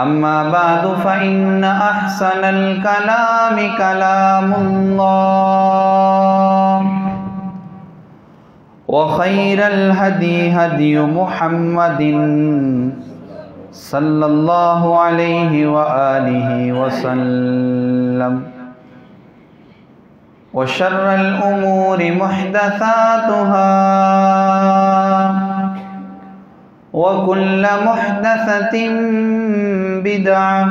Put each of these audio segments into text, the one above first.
अम्मा बादु फ़इन्न अहसनल कलामि कलामुल्लाह व खैरल हदी हदी मुहम्मदिन सल्लल्लाहु अलैहि व आलिहि वसल्लम व शर्रल उमूरि मुहदसातुहा व कुल्ल मुहदसतिन बिदअह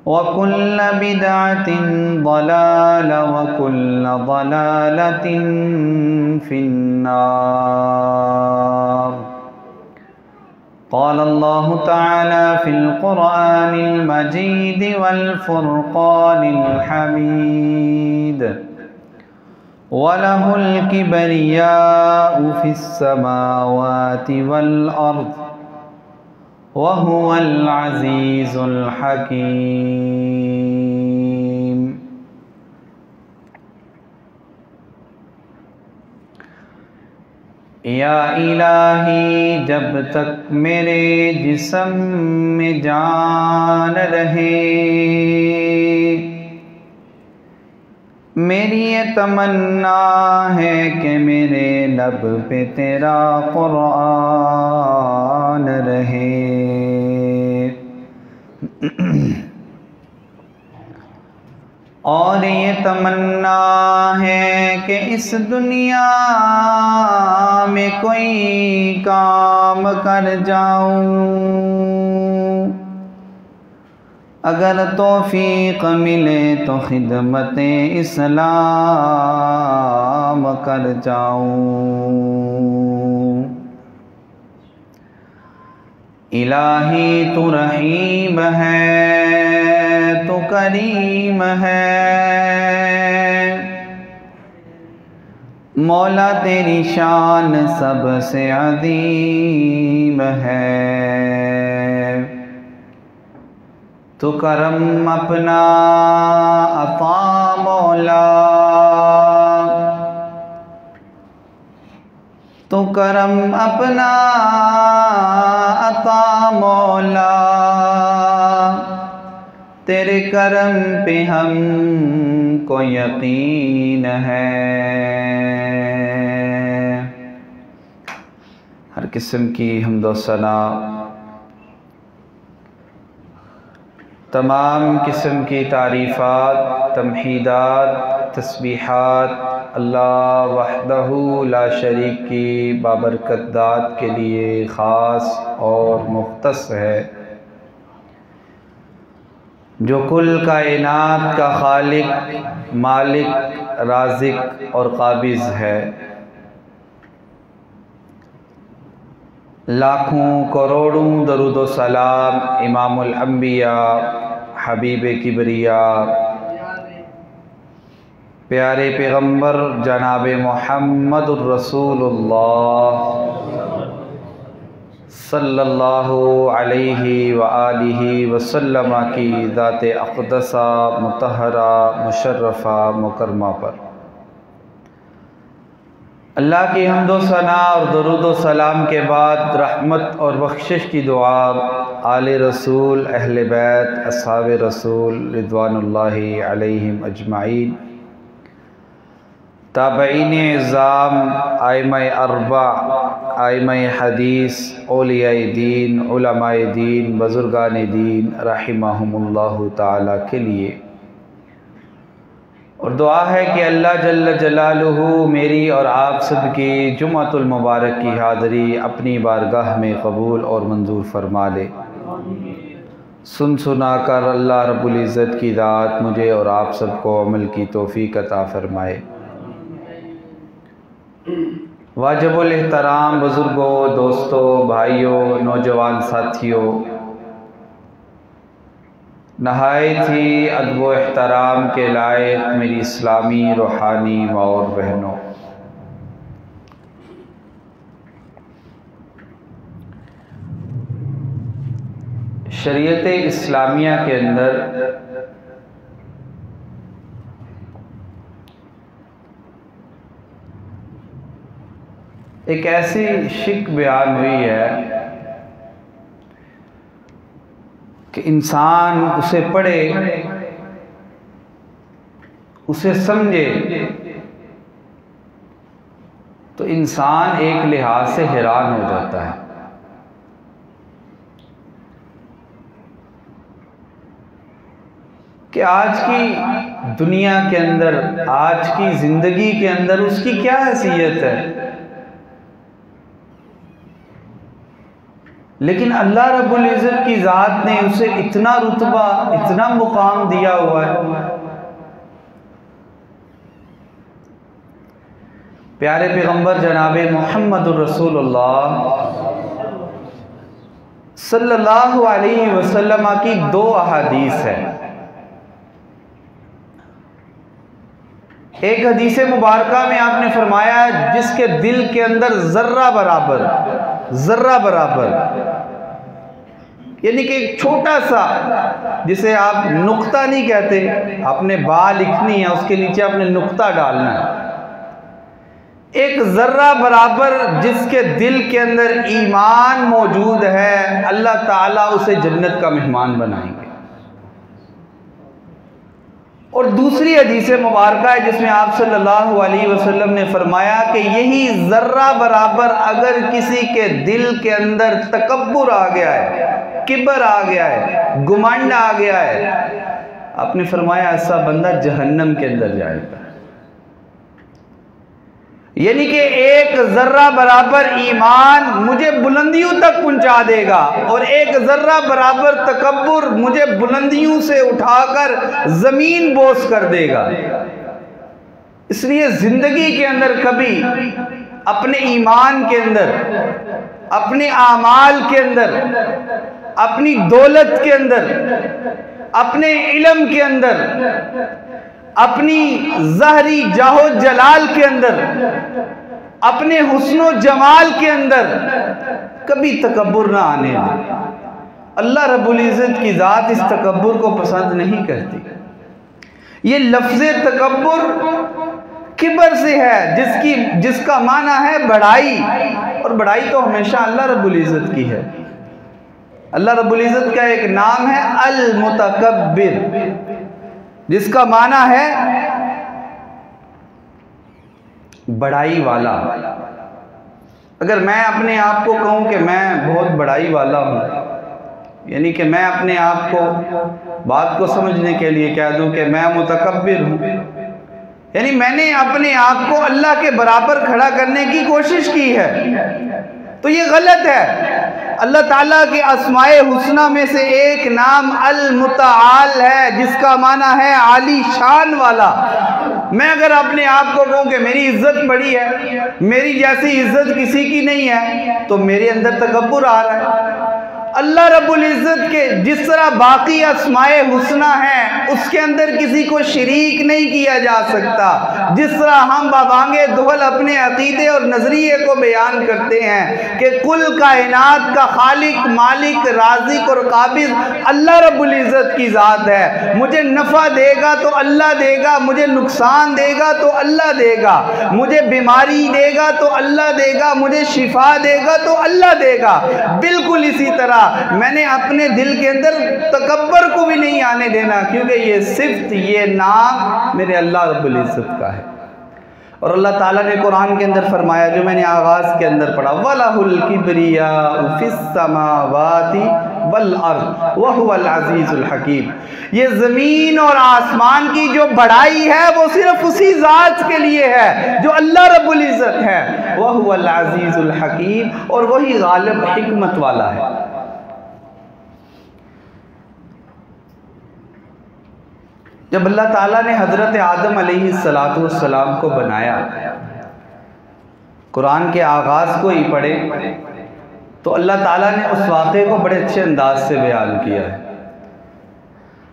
व कुल्ल बिदअतिन ज़लाला व कुल्ल ज़लालतिन फिन्नार। क़ाल अल्लाहु तआला फ़िल क़ुरआनिल मजीद वल फ़ुरक़ानिल हमीद वलहुल किब्रियाउ फ़िस समावाति वल अर्ज़ वहुवल अज़ीज़ुल हकीम। या इलाही, जब तक मेरे जिस्म में जान रहे मेरी ये तमन्ना है कि मेरे लब पे तेरा कुरान रहे। और ये तमन्ना है कि इस दुनिया में कोई काम कर जाऊं, अगर तौफीक मिले तो खिदमत इस्लाम कर जाऊं। इलाही तू रहीम है, तू करीम है, मौला तेरी शान सबसे अज़ीम है। तू करम अपना अता मौला, तू करम अपना अता मौला, तेरे करम पे हमको यकीन है। हर किस्म की हम्द व सना, तमाम किस्म की तारीफ़ात, तमहीदात, तस्बीहात अल्लाह वहदहू ला शरीक की बाबरकत दात के लिए ख़ास और मुख्तस है, जो कुल कायनात का खालिक, मालिक, राज़िक और काबिज़ है। लाखों करोड़ों दरूद व सलाम इमामुल अंबिया, हबीब किबरिया, प्यारे पैगम्बर जनाब मुहम्मदुर रसूलुल्लाह सल्लल्लाहु अलैहि व आलिहि वसल्लम की ज़ात अक़दसा मुतहरा मुशर्रफ़ा मुकरमा पर अल्लाह की हम्द व सना और दरूद व सलाम के बाद रहमत और बख्शिश की दुआ आले रसूल, अहले बैत, अस्हाब रसूल रिज़वानुल्लाहि अलैहिम अजमाइन, ताबईन इज़्ज़ाम, आइम्माए अरबा, आइम्माए हदीस, औलियाए दीन, उलमाए दीन, बुज़ुर्गान दीन रहिमहुमुल्लाहु ताला के लिए। और दुआ है कि अल्लाह जल्ल जलालुहु मेरी और आप सब की जुम्मतुल मुबारक की हाज़री अपनी बारगाह में कबूल और मंजूर फरमा ले। सुन सुना कर अल्लाह रब्बुल इज़्ज़त की ज़ात मुझे और आप सबको अमल की तौफ़ीक अता फ़रमाए। वाजिबुल एहतराम बुज़ुर्गों, दोस्तों, भाइयों, नौजवान साथियों, नहायत ही अदब व एहतराम के लायक मेरी इस्लामी रूहानी माँ और बहनों, शरीयत इस्लामिया के अंदर एक ऐसी शिक बयान हुई है कि इंसान उसे पढ़े, उसे समझे, तो इंसान एक लिहाज से हैरान हो जाता है कि आज की दुनिया के अंदर, आज की जिंदगी के अंदर उसकी क्या हैसियत है। लेकिन अल्लाह रब्बुल इज़्ज़त की ज़ात ने उसे इतना रुतबा, इतना मुकाम दिया हुआ है। प्यारे पैगंबर जनाबे मुहम्मदुर रसूलुल्लाह सल्लल्लाहु अलैहि वसल्लम की 2 अहादीस है। एक हदीस मुबारका में आपने फरमाया, जिसके दिल के अंदर जर्रा बराबर यानी कि एक छोटा सा, जिसे आप नुक्ता नहीं कहते, आपने बा लिखनी है, उसके नीचे आपने नुक्ता डालना है, एक जर्रा बराबर जिसके दिल के अंदर ईमान मौजूद है, अल्लाह ताला उसे जन्नत का मेहमान बनाएंगे। और दूसरी हदीस मुबारका है जिसमें आप सल्लल्लाहु अलैहि वसल्लम ने फरमाया कि यही जर्रा बराबर अगर किसी के दिल के अंदर तकब्बुर आ गया है, किबर आ गया है, गुमंड आ गया है, आपने फरमाया ऐसा बंदा जहन्नम के अंदर जाएगा। यानी कि एक जर्रा बराबर ईमान मुझे बुलंदियों तक पहुंचा देगा और एक जर्रा बराबर तकब्बुर मुझे बुलंदियों से उठाकर जमीन बोस कर देगा। इसलिए जिंदगी के अंदर कभी अपने ईमान के अंदर, अपने आमाल के अंदर, अपनी दौलत के अंदर, अपने इल्म के अंदर, अपनी ज़हरी जाहो जलाल के अंदर, अपने हुस्नो जमाल के अंदर कभी तकब्बुर ना आने दे। अल्लाह रब्बुल इज़्ज़त की ज़ात इस तकब्बुर को पसंद नहीं करती। ये लफ्ज़ तकब्बुर किबर से है, जिसका माना है बढ़ाई, और बढ़ाई तो हमेशा अल्लाह रब्बुल इज़्ज़त की है। अल्लाह रब्बुल इज़्ज़त का एक नाम है अल मुतकब्बिर, जिसका माना है बड़ाई वाला। अगर मैं अपने आप को कहूं कि मैं बहुत बड़ाई वाला हूं, यानी कि मैं अपने आप को बात को समझने के लिए कह दूं कि मैं मुतकब्बिर हूं, यानी मैंने अपने आप को अल्लाह के बराबर खड़ा करने की कोशिश की है, तो ये गलत है। अल्लाह ताला के अस्माए हुस्ना में से एक नाम अल मुताल है, जिसका माना है आली शान वाला। मैं अगर अपने आप को कहूं कि मेरी इज्जत बड़ी है, मेरी जैसी इज्जत किसी की नहीं है, तो मेरे अंदर तकब्बुर आ रहा है। अल्लाह रब्बुल इज़्ज़त के जिस तरह बाकी अस्माए हुस्ना हैं, उसके अंदर किसी को शरीक नहीं किया जा सकता। जिस तरह हम बाबांगे दुहल अपने अकीदे और नजरिए को बयान करते हैं कि कुल कायनात का खालिक, मालिक, राज़िक और काबिज अल्लाह रब्बुल इज़्ज़त की ज़ात है। मुझे नफ़ा देगा तो अल्लाह देगा, मुझे नुकसान देगा तो अल्लाह देगा, मुझे बीमारी देगा तो अल्लाह देगा, मुझे शिफा देगा तो अल्लाह देगा। बिल्कुल इसी तरह मैंने अपने दिल के अंदर तकब्बर को भी नहीं आने देना, क्योंकि ये सिफ्त, ये नाम मेरे अल्लाह रब्बुल इज़्ज़त का है। और अल्लाह ताला ने कुरान के अंदर फरमाया, जो मैंने आगाज़ के अंदर पढ़ा, वलहुल किब्रिया फिस समावाति वल अर्द व हुवल अज़ीज़ुल हकीम। ये ज़मीन और आसमान की जो बढ़ाई है वो सिर्फ उसी ज़ात के लिए है जो अल्लाह रब्बुल इज़्ज़त है। व हुवल अज़ीज़ुल हकीम, और वही गालिब हिकमत वाला है। जब अल्लाह ताला ने हज़रत आदम अलैहिस्सलाम को बनाया, कुरान के आगाज़ को ही पढ़े तो अल्लाह ताला ने उस वाक़े को बड़े अच्छे अंदाज से बयान किया है।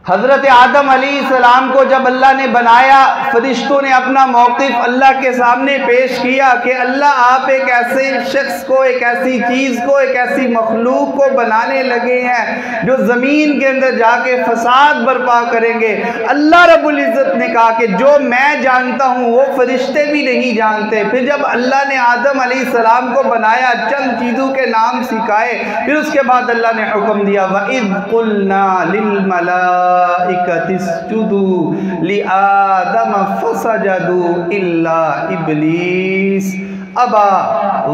हज़रत आदम अलैहिस्सलाम को जब अल्लाह ने बनाया, फरिश्तों ने अपना मौक़िफ़ अल्लाह के सामने पेश किया कि अल्लाह आप एक ऐसे शख्स को, एक ऐसी चीज़ को, एक ऐसी मखलूक को बनाने लगे हैं जो ज़मीन के अंदर जाके फसाद बर्पा करेंगे। अल्लाह रब्बुल इज़्ज़त ने कहा कि जो मैं जानता हूँ वो फरिश्ते भी नहीं जानते। फिर जब अल्लाह ने आदम अलैहिस्सलाम को बनाया, चंद चीज़ों के नाम सिखाए, फिर उसके बाद अल्लाह ने हुक्म दिया वइज़ क़ुल्ना लिल इकतिस्जुदू लिआदम फसजदू इल्ला इब्लीस अबा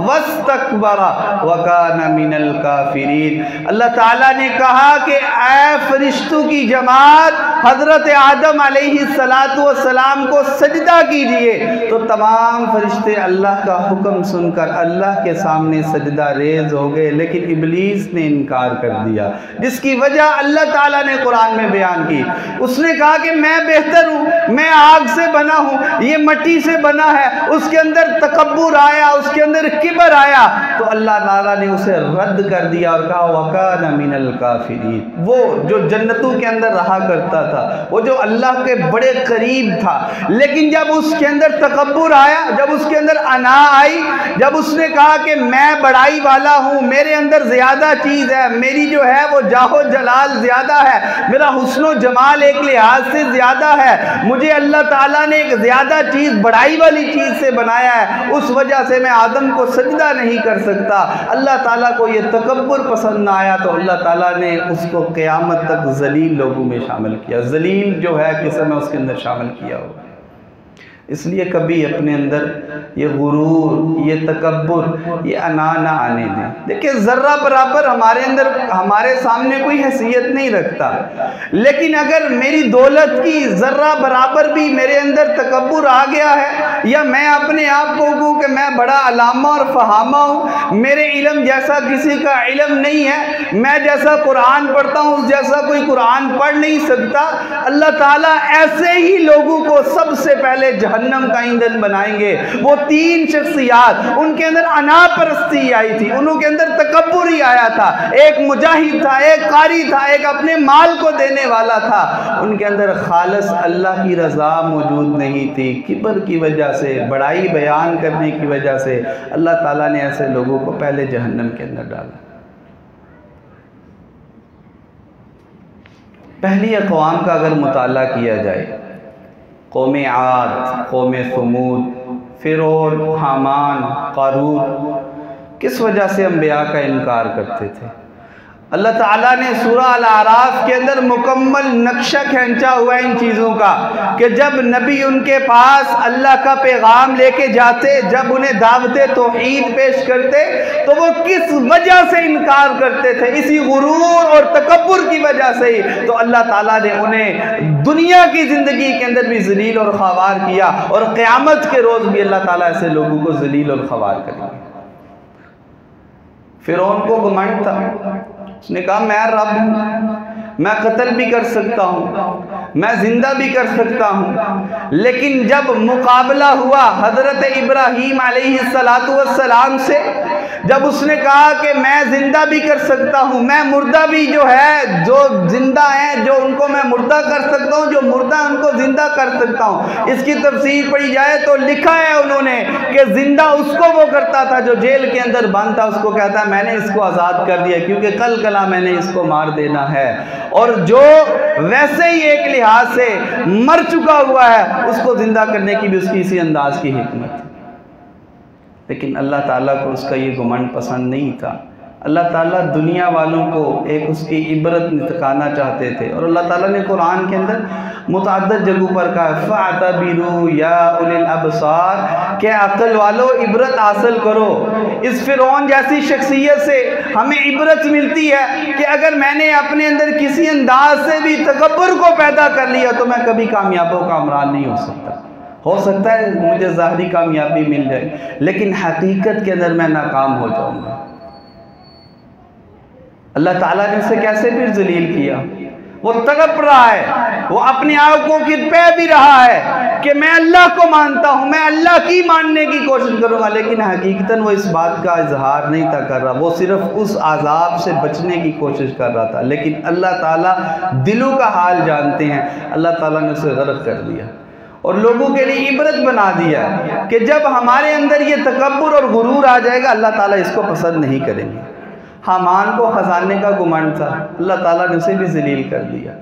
वस्तकबरा वकाना मिनल काफिरीन। अल्लाह ताला ने कहा कि ऐ फरिश्तों की जमात, हज़रत आदम अलैहिस्सलातु वस्सलाम को सजदा कीजिए। तो तमाम फरिश्ते अल्लाह का हुक्म सुनकर अल्लाह के सामने सजदा रेज हो गए, लेकिन इब्लीस ने इनकार कर दिया, जिसकी वजह अल्लाह ताला ने कुरान में बयान की। उसने कहा कि मैं बेहतर हूँ, मैं आग से बना हूँ, ये मिट्टी से बना है। उसके अंदर तकब्बुर आया, उसके अंदर किबर आया, तो अल्लाह ताला ने उसे रद्द कर दिया और कहा वकाना मिनल काफिरीन। वो जो जन्नतों के अंदर रहा करता था, वो जो अल्लाह के बड़े करीब था, लेकिन जब उसके अंदर तकब्बुर आया, जब उसके अंदर अना आई, जब उसने कहा कि मैं बड़ाई वाला हूँ, मेरे अंदर ज्यादा चीज है, मेरी जो है वो जाहो जलाल ज्यादा है, मेरा हुस्नो जमाल एक लिहाज से ज्यादा है, मुझे अल्लाह ताला ने एक ज्यादा चीज, बड़ाई वाली चीज से बनाया है, उस वजह से मैं आदम को सजदा नहीं कर सकता। अल्लाह ताला को ये तकब्बुर पसंद ना आया, तो अल्लाह ताला ने उसको क़यामत तक जलील लोगों में शामिल किया। जलील जो है किसे में उसके अंदर शामिल किया होगा। इसलिए कभी अपने अंदर ये गुरूर, ये तकब्बुर, ये अना ना आने दें। देखिए ज़र्रा बराबर हमारे अंदर, हमारे सामने कोई हैसियत नहीं रखता, लेकिन अगर मेरी दौलत की ज़र्रा बराबर भी मेरे अंदर तकब्बुर आ गया है, या मैं अपने आप को कहूँ कि मैं बड़ा अलामा और फहामा हूँ, मेरे इल्म जैसा किसी का इल्म नहीं है, मैं जैसा कुरान पढ़ता हूँ उस जैसा कोई कुरान पढ़ नहीं सकता, अल्लाह ताला ऐसे ही लोगों को सबसे पहले जहन्नम का ईंधन बनाएंगे। वो तीन शख्सियात, उनके अंदर अना परस्ती आई थी, उनके अंदर तकब्बुर ही आया था। एक मुजाहिद था, एक कारी था, एक अपने माल को देने वाला था, उनके अंदर खालिस अल्लाह की रज़ा मौजूद नहीं थी। किबर की वजह से, बड़ाई बयान करने की वजह से अल्लाह ताला ने ऐसे लोगों को पहले जहन्नम के अंदर डाला। पहली अक़वाम का अगर मुताला किया जाए, कौम आद, कौम समूद, फ़िरौन, हामान, क़ारून, किस वजह से अंबिया का इनकार करते थे? अल्लाह ताला ने सूरह अल-आराफ के अंदर मुकम्मल नक्शा खींचा हुआ इन चीज़ों का कि जब नबी उनके पास अल्लाह का पैगाम लेके जाते, जब उन्हें दावते तौहीद पेश करते, तो वो किस वजह से इनकार करते थे? इसी गुरूर और तकब्बुर की वजह से ही तो अल्लाह ताला ने उन्हें दुनिया की ज़िंदगी के अंदर भी ज़लील और ख़वार किया, और क़यामत के रोज़ भी अल्लाह ताला ऐसे लोगों को ज़लील और ख़वार करेंगे। फ़िरौन को घमंड था, उसने कहा मैं रब हूँ, मैं कत्ल भी कर सकता हूँ, मैं जिंदा भी कर सकता हूँ। लेकिन जब मुकाबला हुआ हज़रत इब्राहीम अलैहिस्सलातु वस्सलाम से, जब उसने कहा कि मैं जिंदा भी कर सकता हूँ, मैं मुर्दा भी जो है, जो जिंदा है जो उनको मैं मुर्दा कर सकता हूँ, जो मुर्दा उनको जिंदा कर सकता हूँ। इसकी तफसीर पढ़ी जाए तो लिखा है उन्होंने कि जिंदा उसको वो करता था जो जेल के अंदर बंद था, उसको कहता है मैंने इसको आज़ाद कर दिया क्योंकि कल कला मैंने इसको मार देना है, और जो वैसे ही एक लिहाज से मर चुका हुआ है उसको जिंदा करने की भी उसकी इसी अंदाज की हिकमत है। लेकिन अल्लाह ताला को उसका ये घमंड पसंद नहीं था। अल्लाह ताला दुनिया वालों को एक उसकी इबरत निकालना चाहते थे, और अल्लाह ताला ने कुरान के अंदर मुतअद्दिद जगहों पर कहा फ़अतबिरू या उलिल अबसार, के अक्ल वालों इबरत हासिल करो। इस फ़िरौन जैसी शख्सियत से हमें इबरत मिलती है कि अगर मैंने अपने अंदर किसी अंदाज से भी तकब्बुर को पैदा कर लिया तो मैं कभी कामयाबों का उमरान नहीं हो सकता। हो सकता है मुझे ज़ाहिरी कामयाबी मिल जाए, लेकिन हकीकत के अंदर मैं नाकाम हो जाऊंगा। अल्लाह ताला ने उसे कैसे फिर जलील किया? वो तड़प रहा है, वो अपनी आंखों की पे भी रहा है कि मैं अल्लाह को मानता हूँ, मैं अल्लाह की मानने की कोशिश करूँगा, लेकिन हकीकतन वो इस बात का इजहार नहीं था कर रहा, वो सिर्फ उस आज़ाब से बचने की कोशिश कर रहा था। लेकिन अल्लाह ताला दिलों का हाल जानते हैं, अल्लाह ताला ने उसे गर्क कर दिया और लोगों के लिए इबरत बना दिया कि जब हमारे अंदर ये तकब्बुर और गुरूर आ जाएगा, अल्लाह ताला इसको पसंद नहीं करेंगे। हामान को खजाने का गुमान था, अल्लाह ताला ने उसे भी जलील कर दिया।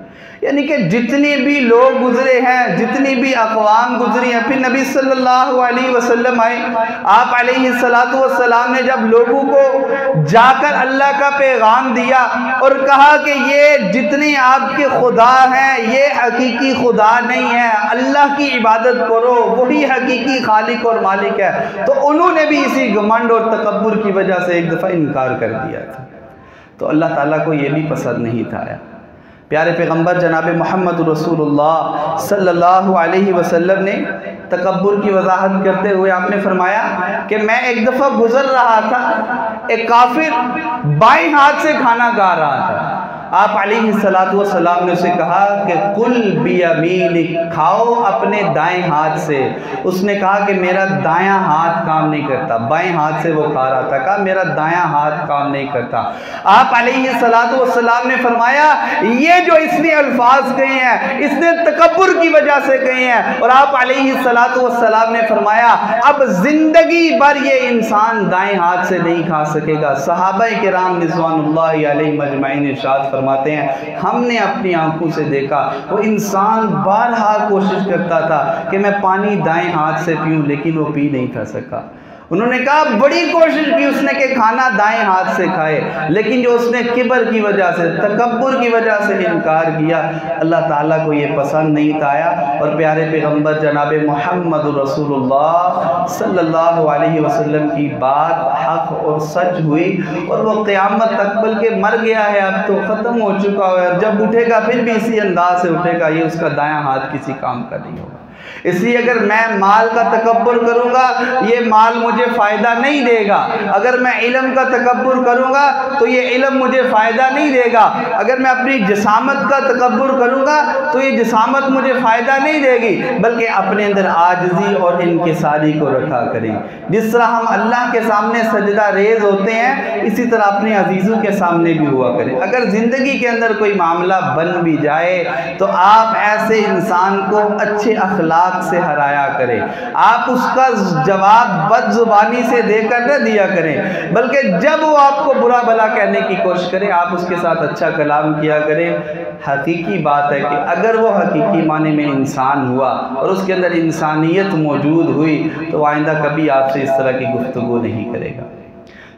यानी कि जितने भी लोग गुजरे हैं, जितनी भी अक़वाम गुजरी हैं, फिर नबी सल्लल्लाहु अलैहि वसल्लम आए, आप अलैहिस्सलातु वस्सलाम ने जब लोगों को जाकर अल्लाह का पैगाम दिया और कहा कि ये जितने आपके खुदा हैं ये हकीकी खुदा नहीं है, अल्लाह की इबादत करो, वही हकीकी खालिक और मालिक है, तो उन्होंने भी इसी घमंड और तकब्बुर की वजह से एक दफ़ा इनकार कर दिया था। तो अल्लाह ताला को ये भी पसंद नहीं था। प्यारे पैगंबर जनाब मोहम्मद रसूलुल्लाह सल्लल्लाहु अलैहि वसल्लम ने तकब्बुर की वजाहत करते हुए आपने फरमाया कि मैं एक दफ़ा गुजर रहा था, एक काफिर बाएं हाथ से खाना खा रहा था। आप अलैहिस्सलातु वस्सलाम ने उसे कहा कि कुल बियमीनिक, खाओ अपने दाएं हाथ से। उसने कहा कि मेरा दायां हाथ काम नहीं करता, बाएं हाथ से वो खा रहा था, कहा मेरा दायां हाथ काम नहीं करता। आप अलैहिस्सलातु वस्सलाम ने फरमाया ये जो इसने अल्फाज कहे हैं इसने तकब्बुर की वजह से कहे हैं। और आप अलैहिस्सलातु वस्सलाम ने फरमाया अब जिंदगी भर ये इंसान दाएं हाथ से नहीं खा सकेगा। सहाबा किराम रिज़वानुल्लाहि अलैहिम अजमाइन इरशाद फरमाते हैं हमने अपनी आंखों से देखा वो इंसान बारहा कोशिश करता था कि मैं पानी दाएं हाथ से पीऊं, लेकिन वो पी नहीं खा सका। उन्होंने कहा बड़ी कोशिश की उसने कि खाना दाएं हाथ से खाए, लेकिन जो उसने किबर की वजह से, तकब्बुर की वजह से इनकार किया, अल्लाह ताला को ये पसंद नहीं आया। और प्यारे पैगंबर जनाब मोहम्मद रसूलुल्लाह सल्लल्लाहु अलैहि वसल्लम की बात हक और सच हुई और वो क़यामत तक, बल्कि मर गया है अब तो ख़त्म हो चुका है, और जब उठेगा फिर भी इसी अंदाज से उठेगा, ये उसका दायां हाथ किसी काम का नहीं होगा। इसलिए अगर मैं माल का तकब्बुर करूंगा ये माल मुझे फ़ायदा नहीं देगा, अगर मैं इल्म का तकब्बुर करूंगा तो ये इल्म मुझे फ़ायदा नहीं देगा, अगर मैं अपनी जिसामत का तकब्बुर करूंगा तो ये जिसामत मुझे फ़ायदा नहीं देगी, बल्कि अपने अंदर आजिज़ी और इनकिसारी को रखा करें। जिस तरह हम अल्लाह के सामने सजदा रेज़ होते हैं इसी तरह अपने अजीज़ों के सामने भी हुआ करें। अगर ज़िंदगी के अंदर कोई मामला बन भी जाए तो आप ऐसे इंसान को अच्छे अखलाक से हराया करें, आप उसका जवाब बदजुबानी से देकर न दिया करें, बल्कि जब वो आपको बुरा भला कहने की कोशिश करे आप उसके साथ अच्छा कलाम किया करें। हकीकी बात है कि अगर वो हकीकी माने में इंसान हुआ और उसके अंदर इंसानियत मौजूद हुई तो आइंदा कभी आपसे इस तरह की गुफ्तगू नहीं करेगा।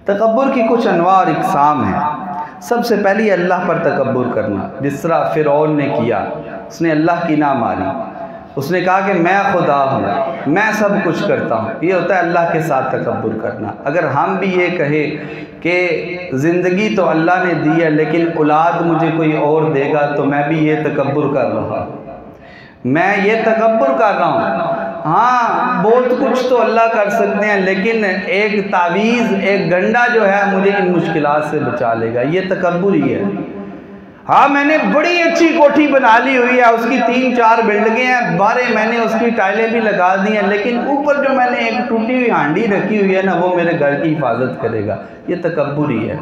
तकब्बुर की कुछ अनवा और इक़साम है। सबसे पहले अल्लाह पर तकब्बुर करना, जिस तरह फ़िरौन ने किया, उसने अल्लाह की ना मानी, उसने कहा कि मैं खुदा हूँ, मैं सब कुछ करता हूँ, ये होता है अल्लाह के साथ तकब्बुर करना। अगर हम भी ये कहें कि ज़िंदगी तो अल्लाह ने दी है लेकिन औलाद मुझे कोई और देगा तो मैं भी ये तकब्बुर कर रहा हूँ, मैं ये तकब्बुर कर रहा हूँ। हाँ बहुत कुछ तो अल्लाह कर सकते हैं लेकिन एक तावीज़, एक गंडा जो है मुझे इन मुश्किलात से बचा लेगा, ये तकब्बुर ही है। हाँ मैंने बड़ी अच्छी कोठी बना ली हुई है, उसकी 3-4 बिल्डिंगें हैं, बारे मैंने उसकी टाइलें भी लगा दी हैं, लेकिन ऊपर जो मैंने एक टूटी हुई हांडी रखी हुई है ना वो मेरे घर की हिफाजत करेगा, ये तकब्बुर ही है।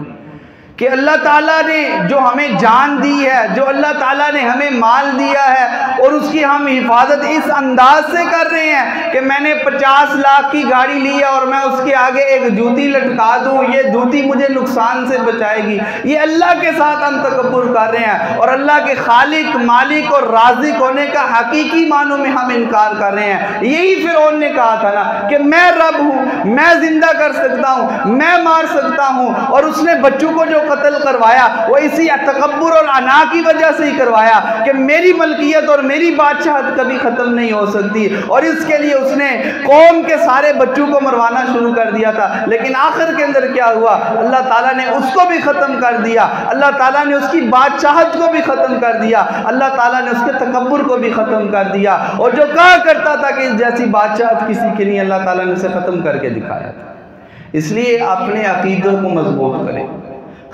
कि अल्लाह ताला ने जो हमें जान दी है, जो अल्लाह ताला ने हमें माल दिया है और उसकी हम हिफाजत इस अंदाज से कर रहे हैं कि मैंने 50 लाख की गाड़ी ली है और मैं उसके आगे एक जूती लटका दूं, ये जूती मुझे नुकसान से बचाएगी, ये अल्लाह के साथ हम तकब्बुर कर रहे हैं और अल्लाह के खालिक, मालिक और राज़िक होने का हकीकी मानों में हम इनकार कर रहे हैं। यही फ़िरौन ने कहा था ना कि मैं रब हूँ, मैं जिंदा कर सकता हूँ, मैं मार सकता हूँ, और उसने बच्चों को जो कत्ल करवाया वो इसी तकब्बुर और अना की वजह से ही करवाया कि मेरी मलकियत और मेरी बादशाहत कभी खत्म नहीं हो सकती, और इसके लिए उसने कौम के सारे बच्चों को मरवाना शुरू कर दिया था। लेकिन आखिर के अंदर क्या हुआ, अल्लाह ताला ने उसको भी खत्म कर दिया, अल्लाह ताला ने उसकी बादशाहत को भी खत्म कर दिया, अल्लाह ताला ने उसके तकब्बुर को भी खत्म कर दिया, और जो कहा करता था कि जैसी बादशाहत किसी की नहीं, अल्लाह ताला ने उसे खत्म करके दिखाया था। इसलिए अपने अकीदों को मजबूत करें,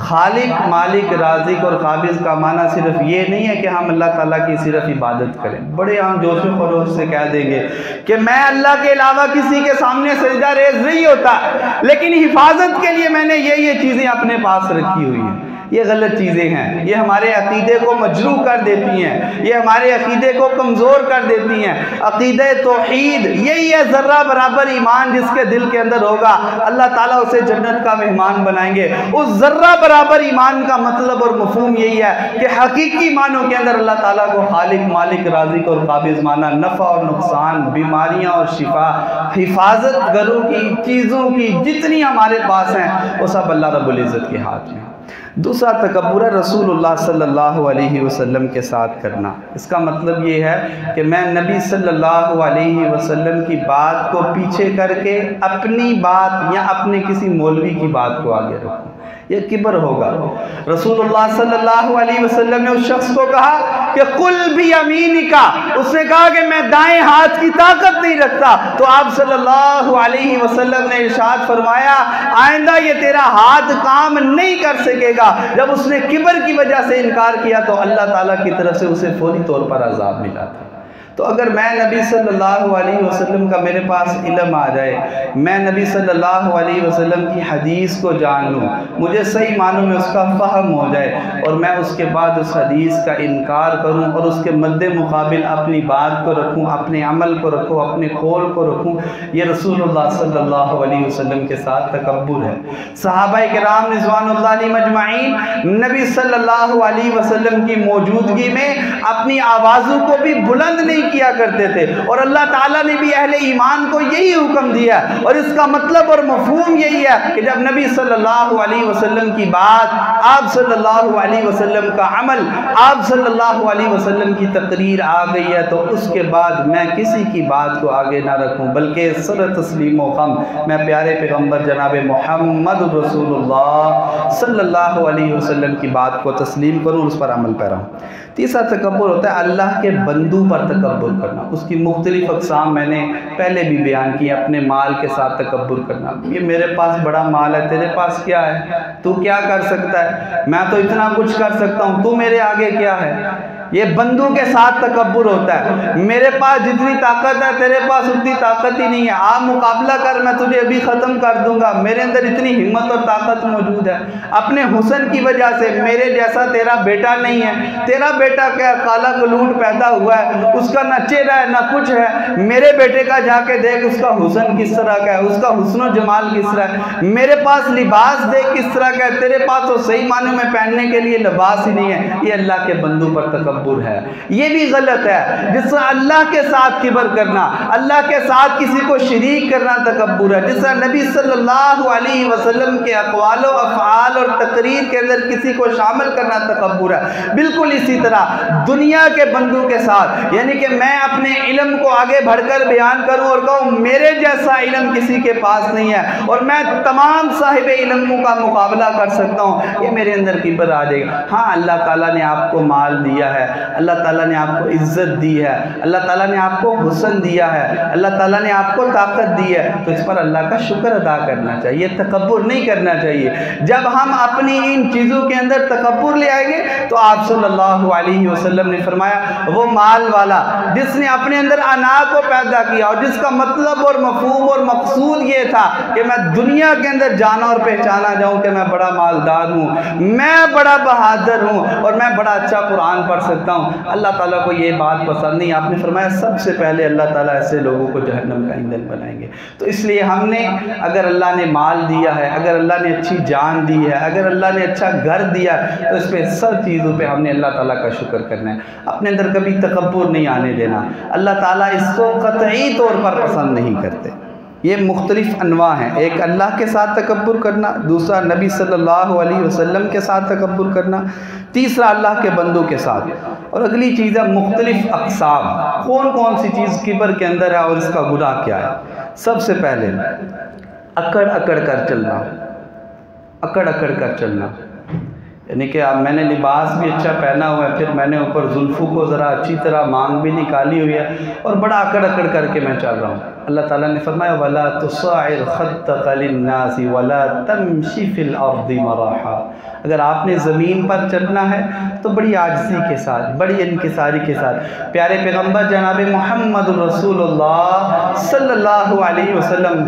खालिक, मालिक, राज़िक और काबिज़ का माना सिर्फ ये नहीं है कि हम अल्लाह ताला की सिर्फ इबादत करें। बड़े हम जोश व खरोश से कह देंगे कि मैं अल्लाह के अलावा किसी के सामने सजदा रेज़ नहीं होता, लेकिन हिफाजत के लिए मैंने ये चीज़ें अपने पास रखी हुई हैं। ये गलत चीज़ें हैं, ये हमारे अकीदे को मजरूह कर देती हैं, ये हमारे अकीदे को कमज़ोर कर देती हैं। अकीदे तौहीद यही है, ज़र्रा बराबर ईमान जिसके दिल के अंदर होगा अल्लाह ताला उसे जन्नत का मेहमान बनाएंगे। उस ज़र्रा बराबर ईमान का मतलब और मफ़हूम यही है कि हकीकी मानों के अंदर अल्लाह ताला को खालिक, मालिक, राज़िक और काबिज़ माना, नफ़ा और नुकसान, बीमारियाँ और शिफा, हिफाजत घरों की, चीज़ों की जितनी हमारे पास हैं वो सब अल्लाह रब्बुल इज़्ज़त के हाथ में। दूसरा तकब्बुर रसूलुल्लाह सल्लल्लाहु अलैहि वसल्लम के साथ करना। इसका मतलब ये है कि मैं नबी सल्लल्लाहु अलैहि वसल्लम की बात को पीछे करके अपनी बात या अपने किसी मौलवी की बात को आगे रखूँ, ये किबर होगा। रसूलुल्लाह सल्लल्लाहु अलैहि वसल्लम ने उस शख्स को कहा कि कुल भी अमीनिका, उसने कहा कि मैं दाएं हाथ की ताकत नहीं रखता, तो आप सल्लल्लाहु अलैहि वसल्लम ने इरशाद फरमाया आइंदा ये तेरा हाथ काम नहीं कर सकेगा। जब उसने किबर की वजह से इनकार किया तो अल्लाह ताला की तरफ से उसे फौरी तौर पर अजाब मिला था। तो अगर मैं नबी सल्लल्लाहु अलैहि वसल्लम का मेरे पास इल्म आ जाए, मैं नबी सल्लल्लाहु अलैहि वसल्लम की हदीस को जान लूँ, मुझे सही मानों में उसका फ़हम हो जाए और मैं उसके बाद उस हदीस का इनकार करूँ और उसके मद्दे मुकाबिल अपनी बात को रखूँ, अपने अमल को रखूँ, अपने कौल को रखूँ, ये रसूलुल्लाह सल्लल्लाहु अलैहि वसल्लम के साथ तकब्बुर है। सहाबाए किराम रिज़वानुल्लाह अलैहिम अजमाइन नबी सल्लल्लाहु अलैहि वसल्लम की मौजूदगी में अपनी आवाज़ों को भी बुलंद नहीं किया करते थे और अल्लाह ताला ने भी अहले ईमान को यही हुक्म दिया। और इसका मतलब और मफहूम यही है कि जब नबी सल्लल्लाहु अलैहि वसल्लम की बात, आप सल्लल्लाहु अलैहि वसल्लम का अमल, आप सल्लल्लाहु अलैहि वसल्लम की तकरीर आ गई है तो उसके बाद मैं किसी की बात को आगे ना रखूं, बल्कि सर तस्लीम व खम मैं प्यारे पैगम्बर जनाब मोहम्मद रसूलुल्लाह सल्लल्लाहु अलैहि वसल्लम की बात को तस्लीम करूँ, उस पर अमल पैरा हूँ। तीसरा तकब्बुर होता है अल्लाह के बंदू पर तकब्बुर करना। उसकी मुख्तलिफ अक़साम मैंने पहले भी बयान की। अपने माल के साथ तकब्बुर करना, ये मेरे पास बड़ा माल है, तेरे पास क्या है, तू क्या कर सकता है, मैं तो इतना कुछ कर सकता हूँ, तू मेरे आगे क्या है। ये बंदू के साथ तकब्बुर होता है। मेरे पास जितनी ताकत है तेरे पास उतनी ताकत ही नहीं है, आप मुकाबला कर, मैं तुझे अभी ख़त्म कर दूंगा, मेरे अंदर इतनी हिम्मत और ताकत मौजूद है। अपने हुस्न की वजह से मेरे जैसा तेरा बेटा नहीं है, तेरा बेटा क्या काला कलूट पैदा हुआ है, उसका ना चेहरा है ना कुछ है। मेरे बेटे का जाके देख उसका हुस्न किस तरह का है, उसका हुस्न जमाल किस तरह है। मेरे पास लिबास देख किस तरह का है, तेरे पास तो सही मानों में पहनने के लिए लिबास ही नहीं है। ये अल्लाह के बंदू पर तकब्बुर है। ये भी गलत है। जिससे अल्लाह के साथ किबर करना, अल्लाह के साथ किसी को शरीक करना तकब्बुर है। जिससे नबी सल्लल्लाहु अलैहि वसल्लम के अक़वाल व अफ़आल और तकरीर के अंदर किसी को शामिल करना तकब्बुर है। बिल्कुल इसी तरह दुनिया के बंदों के साथ, यानी कि मैं अपने इल्म को आगे बढ़कर बयान करूं और कहूं मेरे जैसा इल्म किसी के पास नहीं है और मैं तमाम साहिब इल्मों का मुकाबला कर सकता हूं, ये मेरे अंदर किबर आ जाएगा। हाँ, अल्लाह ताला ने आपको माल दिया है, अल्लाह ताला ने आपको इज्जत दी है, अल्लाह ताला ने आपको हुस्न दिया है, अल्लाह ताला ने आपको ताकत दी है, तो इस पर अल्लाह का शुक्र अदा करना चाहिए, तकब्बुर नहीं करना चाहिए। जब हम अपनी इन चीज़ों के अंदर तकब्बुर ले आएंगे तो आप सल्लल्लाहु अलैहि वसल्लम ने फरमाया वो माल वाला जिसने अपने अंदर अना को पैदा किया और जिसका मतलब और मफहूम और मकसूद ये था कि मैं दुनिया के अंदर जाना और पहचाना जाऊं कि मैं बड़ा मालदार हूँ, मैं बड़ा बहादुर हूँ और मैं बड़ा अच्छा कुरान पढ़ सकता हूँ, अल्लाह ताला को ये बात पसंद नहीं। आपने फरमाया सबसे पहले अल्लाह ताला ऐसे लोगों को जहन्नम का ईंधन बनाएंगे। तो इसलिए हमने, अगर अल्लाह ने माल दिया है, अगर अल्लाह ने अच्छी जान दी है, अगर अल्लाह ने अच्छा घर दिया, तो इस पर सब चीज़ों पे हमने अल्लाह ताला का शुक्र करना है। अपने अंदर कभी तकब्बुर नहीं आने देना। अल्लाह ताला इसको कतई तौर पर पसंद नहीं करते। ये मुख्तलिफ अनवा हैं, एक अल्लाह के साथ तकब्बुर करना, दूसरा नबी सल्लल्लाहु अलैहि वसल्लम के साथ तकब्बुर करना, तीसरा अल्लाह के बंदों के साथ। और अगली चीज़ है मुख्तलिफ अक़साम, कौन कौन सी चीज़ किबर के अंदर है और इसका गुनाह क्या है। सबसे पहले अकड़ अकड़ कर चलना, अकड़ अकड़ कर चलना। यानी कि अब मैंने लिबास भी अच्छा पहना हुआ है, फिर मैंने ऊपर जुल्फ़ों को ज़रा अच्छी तरह मांग भी निकाली हुई है और बड़ा अकड़ अकड़ करके मैं चल रहा हूँ। अल्लाह ताला ने फरमाया वला तुसाइर खद्दक लिन्नासी वला तमशी फिल अर्दि मराहा। अगर आपने ज़मीन पर चलना है तो बड़ी आजिज़ी के साथ, बड़ी इनकिसारी के साथ। प्यारे पैगम्बर जनाब मोहम्मद रसूलुल्लाह सल्लल्लाहु अलैहि वसल्लम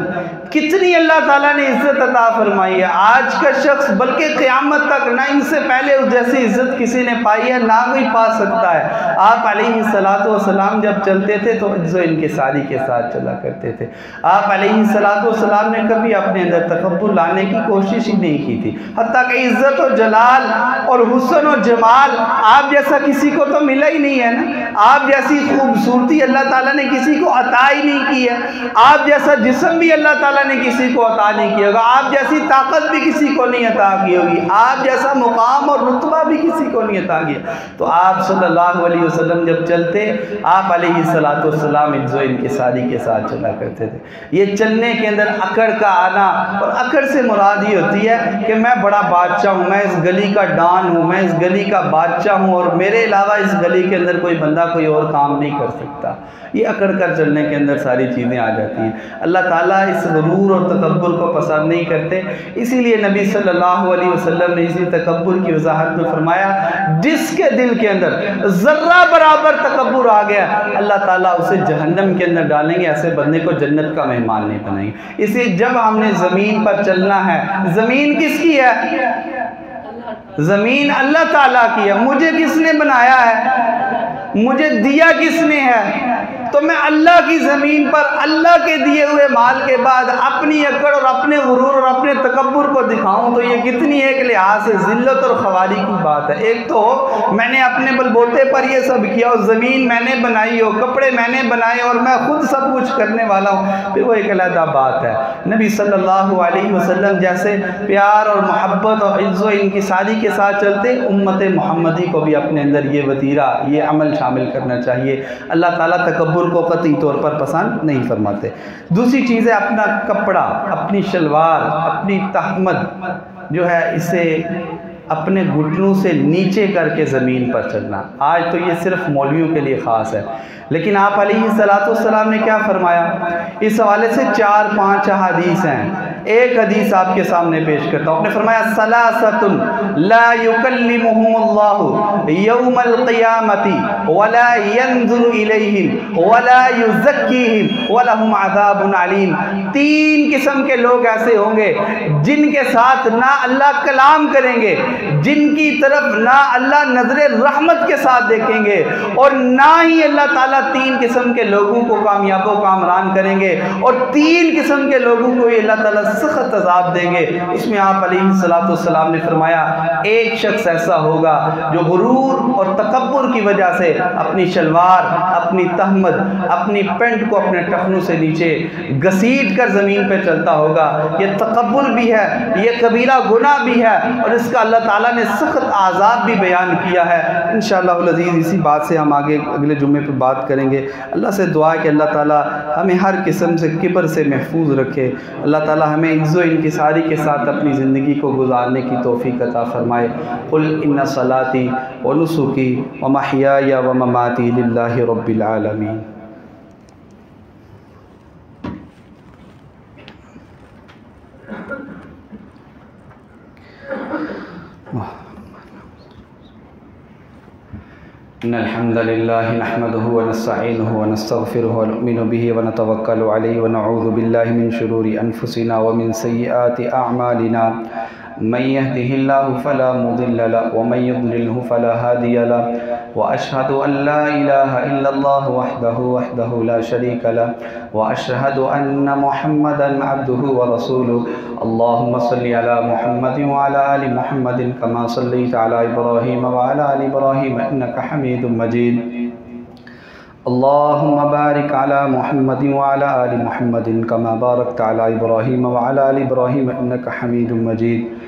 कितनी अल्लाह ताला ने इज़्ज़त अता फरमाई है। आज का शख्स बल्कि क़यामत तक ना इनसे पहले उस जैसी इज़्ज़त किसी ने पाई है, ना कोई पा सकता है। आप अलैहिस्सलातु वस्सलाम जब चलते थे तो इज़्ज़ो इनकिसारी के साथ चला करते थे। आप अलैहिस्सलातु वस्सलाम ने कभी अपने अंदर तकब्बुर लाने की कोशिश ही नहीं की थी। हत्ता कि इज़्ज़त और जलाल और हुस्न और जमाल आप जैसा किसी को तो मिला ही नहीं है ना। आप जैसी खूबसूरती अल्लाह ताला ने किसी को अता ही नहीं की है। आप जैसा जिस्म भी अल्लाह ताला ने किसी को अता नहीं किया होगा। आप जैसी ताकत भी किसी को नहीं अता की होगी। आप जैसा मुकाम और रुतबा भी किसी को नहीं अता किया। तो आप सल्लल्लाहु अलैहि वसल्लम जब चलते, आप अलैहिस्सलातु वस्सलाम इज़्ज़ो इनकिसारी के साथ चला करते थे। ये चलने के अंदर अकड़ का आना, और अकड़ से मुराद ये होती है कि मैं बड़ा बादशाह हूँ, मैं इस गली का डॉन हूँ, मैं इस गली का बादशाह हूँ और मेरे अलावा इस गली के अंदर कोई बंदा कोई और काम नहीं कर सकता। ये अकड़ कर चलने के अंदर सारी चीज़ें आ जाती हैं। अल्लाह ताला इस गुरूर और तकब्बुर को पसंद नहीं करते। इसीलिए नबी सल्लल्लाहु अलैहि वसल्लम ने इसी तकब्बुर की वजाहत में फरमाया, जिसके दिल के अंदर ज़र्रा बराबर तकब्बुर आ गया, अल्लाह ताला उसे जहन्नम के अंदर डालेंगे, ऐसे बंदे को जन्नत का मेहमान नहीं बनाएंगे। इसलिए जब हमने ज़मीन पर चलना है, ज़मीन किसकी है? ज़मीन अल्लाह ताला की है। मुझे किसने बनाया है? मुझे दिया किसने है? तो मैं अल्लाह की ज़मीन पर अल्लाह के दिए हुए माल के बाद अपनी अकड़ और अपने गुरूर और अपने तकब्बुर को दिखाऊं, तो ये कितनी एक लिहाज से ज़िल्लत और ख़वारी की बात है। एक तो मैंने अपने बलबोते पर ये सब किया और ज़मीन मैंने बनाई हो, कपड़े मैंने बनाए और मैं खुद सब कुछ करने वाला हूँ, फिर वो एक अलग बात है। नबी सल्लल्लाहु अलैहि वसल्लम जैसे प्यार और मोहब्बत और इज़्ज़ो इनकिसारी के साथ चलते, उम्मत मोहम्मदी को भी अपने अंदर ये वतीरा, ये अमल शामिल करना चाहिए। अल्लाह ताला तकब्बुर को कतई तौर पर पसंद नहीं फरमाते। दूसरी चीज़ है अपना कपड़ा, अपनी शलवार, अपनी तहमद जो है, इसे अपने घुटनों से नीचे करके ज़मीन पर चलना। आज तो ये सिर्फ मौलवियों के लिए ख़ास है, लेकिन आप अलैहिस्सलातु वस्सलाम ने क्या फरमाया? इस हवाले से 4-5 हदीस हैं। एक हदीस आपके सामने पेश करता हूँ। आपने फरमाया सलासतुन ला युकल्लिमुहुमुल्लाहु यौमल क़ियामती वला यंज़ुरु इलैहिम वला युज़क्कीहिम वलहुम अज़ाबुन अलीम। 3 किस्म के लोग ऐसे होंगे जिनके साथ ना अल्लाह कलाम करेंगे, जिनकी तरफ ना अल्लाह नजरे रहमत के साथ देखेंगे, और ना ही अल्लाह ताला 3 किस्म के लोगों को कामयाबो कामरान करेंगे, और 3 किस्म के लोगों को अल्लाह ताला सख्त अज़ाब देंगे। इसमें आप अलैहिस्सलातु वस्सलाम ने फरमाया, एक शख्स ऐसा होगा जो गुरूर और तकब्बुर की वजह से अपनी शलवार, अपनी तहमद, अपनी पेंट को अपने टखनों से नीचे घसीट कर ज़मीन पर चलता होगा। ये तकब्बुर भी है, ये कबीरा गुनाह भी है, और इसका अल्लाह ताला ने सख्त आज़ाब भी बयान किया है। इंशाअल्लाह अज़ीज़ इसी बात से हम आगे अगले जुम्मे पर बात करेंगे। अल्लाह से दुआ है कि अल्लाह ताला हमें हर किस्म से किब्र से महफूज रखे। अल्लाह ताला हमें इज़्ज़ो इनकिसारी के साथ अपनी ज़िंदगी को गुजारने की तौफ़ीक़ अता फ़रमाए। कुल इन्ना सलाती व नुसुकी व महयाया व ममाती लिल्लाहि रब्बिल आलमीन। इन्नल हम्दुलिल्लाहि नहमदुहु व नस्तईनुहु व नस्तगफिरुहु व नु'मिनु बिही व नतवक्कलु अलैहि व नऊज़ु बिल्लाहि मिन शुरूरि अनफुसिना व मिन सय्यिआति अअमालिना। मन यहदिहिल्लाहु फला मुदिल्ल लहु व मन युद्लिल्हु फला हादिय लहु व अशहदु अन ला इलाहा इल्लल्लाहु वहदहु ला शरीका लहु व अशहदु अन्न मुहम्मदन अब्दुहु व रसूलुहु। अल्लाहुम्मा सल्लि अला मुहम्मदिन व अला आलि मुहम्मदिन कमा सल्लैता अला इब्राहीम व अला आलि इब्राहीम इन्नका हमीदुम मजीद। अल्लाहुम्मा बारिक अला मुहम्मदिन व अला आलि मुहम्मदिन कमा बारकता अला इब्राहीम व अला आलि इब्राहीम इन्नका हमीदुम मजीद।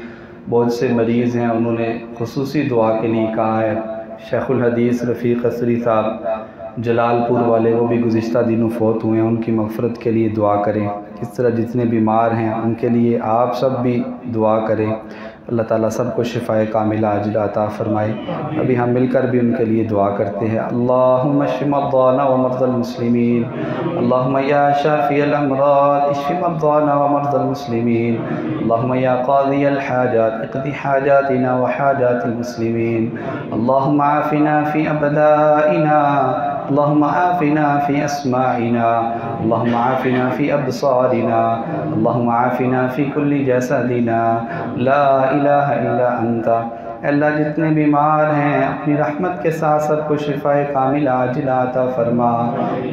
बहुत से मरीज़ हैं, उन्होंने खुसूसी दुआ के लिए कहा है। शेखुल हदीस रफ़ीक़ असरी साहब जलालपुर वाले, वो भी गुज़िश्ता दिनों फ़ौत हुए हैं, उनकी मग़फ़रत के लिए दुआ करें। इस तरह जितने बीमार हैं उनके लिए आप सब भी दुआ करें। अल्लाह ताला सबको शिफ़ाए कामिला आजिला अता फ़रमाए। अभी हम मिलकर भी उनके लिए दुआ करते हैं। अल्लाहुम्मा इश्फ़ि मर्दाना व मर्दल मुस्लिमीन, अल्लाहुम्मा या शाफ़िअल अमराद इश्फ़ि मर्दाना व मर्दल मुस्लिमीन, अल्लाहुम्मा या क़ादियल हाजात इक़्दि हाजातिना व हाजातिल मुस्लिमीन, अल्लाहुम्मा आफ़िना फ़ी अबदाइना, अल्लाहुम्मा आफ़िना फ़ी अस्माइना, अल्लाहुम्मा आफ़िना फ़ी अबसारिना, अल्लाहुम्मा आफ़िना फ़ी कुल्ली जसदिना, ला इलाहा इल्ला अंता। अल्लाह जितने बीमार हैं अपनी रहमत के साथ सबको शिफ़ाए कामिला आजिला अता फ़रमा।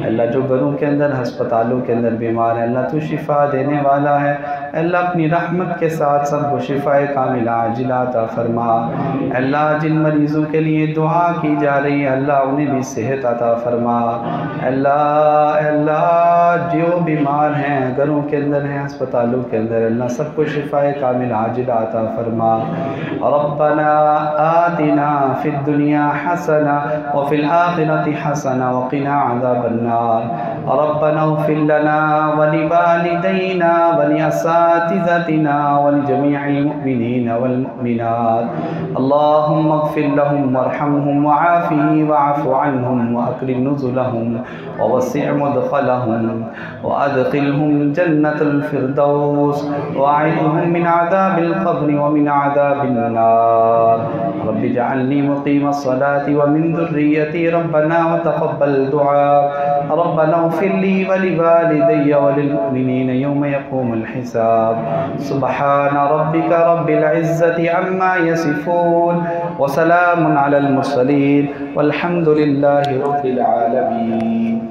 अल्लाह जो घरों के अंदर हस्पतालों के अंदर बीमार है, अल्लाह तू शिफ़ा देने वाला है। अल्लाह अपनी रहमत के साथ सबको शिफ़ाए कामिला आजिला अता फ़रमा। अल्लाह जिन मरीज़ों के लिए दुआ की जा रही है अल्लाह उन्हें भी सेहत अता फ़रमा। अल्लाह जो बीमार हैं घरों के अंदर हैं हस्पतालों के अंदर, अल्लाह सबको शिफ़ाए कामिला आजिला अता फ़रमा। रब्बना आतिना फ़िद दुनिया हसना व फ़िल आखिरति हसना व क़िना अज़ाबन्नार। रब्बना इग़फ़िर लना व लिवालिदैना व लिअसातिज़तिना व लिजमीइल मुअमिनीना वल मुअमिनात। अल्लाहुम्मा इग़फ़िर लहुम वरहमहुम वआफ़िहिम वअफ़ु अन्हुम व अक्रिम नुज़ुलहुम व वस्सिअ मुदख़लहुम व अदख़िलहुम जन्नतल फ़िरदौस व अइज़हुम मिन अज़ाबिल क़ब्र व मिन अज़ाबिन नार। रब्बि जअलनी मुक़ीमस्सलाति व मिन ज़ुर्रिय्यती रब्बना व तक़ब्बल दुआ। रब्बना इग़फ़िर ली व लिवालिदैया व लिलमुअमिनीना यौम यक़ूमुल हिसाब। सुब्हान रब्बिका रब्बिल इज़्ज़ति अम्मा यसिफ़ून व सलामुन अलल मुरसलीन वल्हम्दुलिल्लाहि रब्बिल आलमीन।